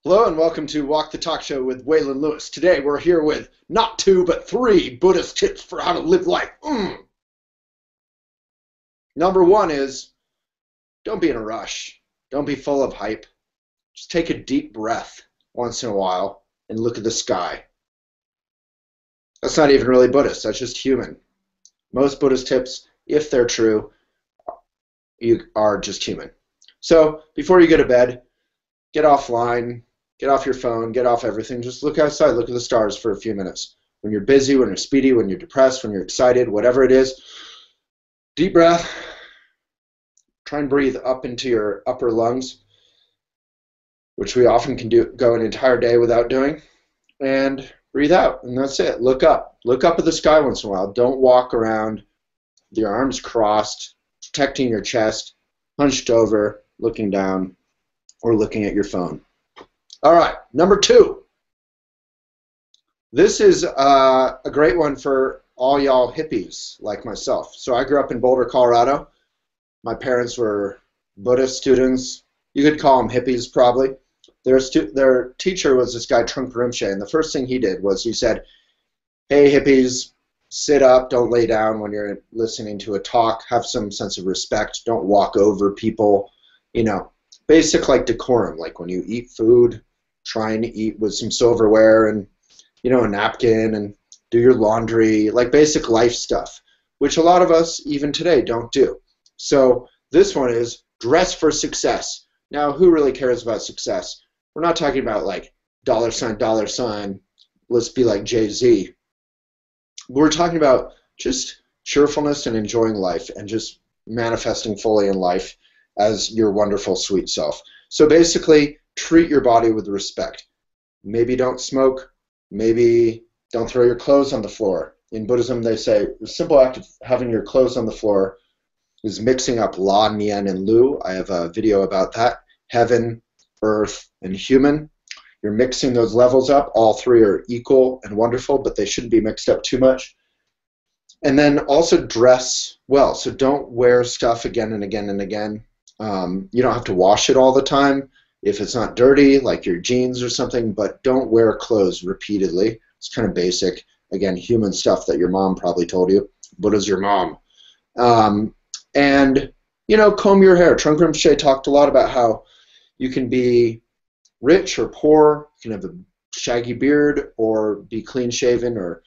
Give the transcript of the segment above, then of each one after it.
Hello and welcome to Walk the Talk Show with Waylon Lewis. Today we're here with not two but three Buddhist tips for how to live life. Number one is don't be in a rush. Don't be full of hype. Just take a deep breath once in a while and look at the sky. That's not even really Buddhist. That's just human. Most Buddhist tips, if they're true, you are just human. So before you go to bed, get offline. Get off your phone, get off everything, just look outside, look at the stars for a few minutes. When you're busy, when you're speedy, when you're depressed, when you're excited, whatever it is, deep breath, try and breathe up into your upper lungs, which we often can go an entire day without doing, and breathe out, and that's it. Look up at the sky once in a while. Don't walk around with your arms crossed, protecting your chest, hunched over, looking down, or looking at your phone. All right, number two. This is a great one for all y'all hippies like myself. So I grew up in Boulder, Colorado. My parents were Buddhist students. You could call them hippies probably. Their teacher was this guy, Trungpa Rinpoche, and the first thing he did was he said, hey hippies, sit up, don't lay down when you're listening to a talk, have some sense of respect, don't walk over people, basic like decorum, like when you eat food, trying to eat with some silverware and a napkin and do your laundry, like basic life stuff, which a lot of us even today don't do. So this one is dress for success. Now, who really cares about success? We're not talking about like dollar sign, let's be like Jay-Z. We're talking about just cheerfulness and enjoying life and just manifesting fully in life as your wonderful sweet self. So basically, treat your body with respect. Maybe don't smoke. Maybe don't throw your clothes on the floor. In Buddhism, they say the simple act of having your clothes on the floor is mixing up La, Nien, and Lu. I have a video about that. Heaven, earth, and human. You're mixing those levels up. All three are equal and wonderful, but they shouldn't be mixed up too much. And then also dress well. So don't wear stuff again and again and again. You don't have to wash it all the time if it's not dirty, like your jeans or something, but don't wear clothes repeatedly. It's kind of basic, again, human stuff that your mom probably told you. Buddha's your mom. And, comb your hair. Trungpa Rinpoche talked a lot about how you can be rich or poor, you can have a shaggy beard, or be clean-shaven, or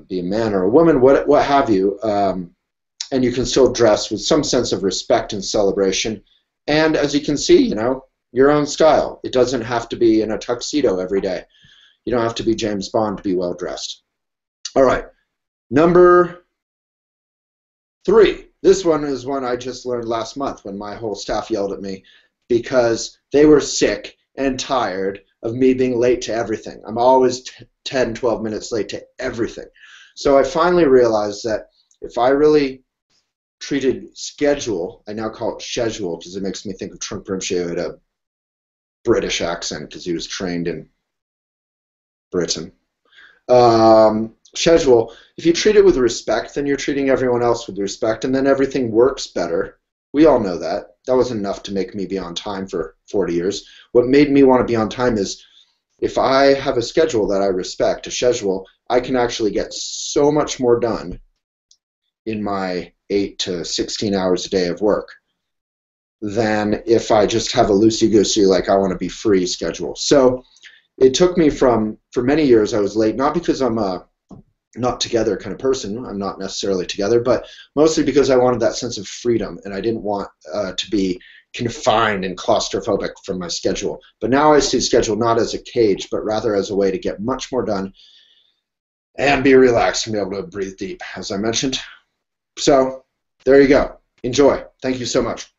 be a man or a woman, what have you. And you can still dress with some sense of respect and celebration. And as you can see, your own style. It doesn't have to be in a tuxedo every day. You don't have to be James Bond to be well dressed. All right, number three. This one is one I just learned last month when my whole staff yelled at me because they were sick and tired of me being late to everything. I'm always 10, 12 minutes late to everything. So I finally realized that if I really treated schedule, I now call it schedule because it makes me think of Trungpa Rinpoche, who had a British accent because he was trained in Britain. Schedule, if you treat it with respect, then you're treating everyone else with respect, and then everything works better. We all know that. That wasn't enough to make me be on time for 40 years. What made me want to be on time is if I have a schedule that I respect, a schedule, I can actually get so much more done in my 8 to 16 hours a day of work than if I just have a loosey-goosey, like I want to be free schedule. So it took me for many years I was late, not because I'm a not together kind of person, I'm not necessarily together, but mostly because I wanted that sense of freedom and I didn't want to be confined and claustrophobic from my schedule. But now I see schedule not as a cage, but rather as a way to get much more done and be relaxed and be able to breathe deep, as I mentioned. So there you go. Enjoy. Thank you so much.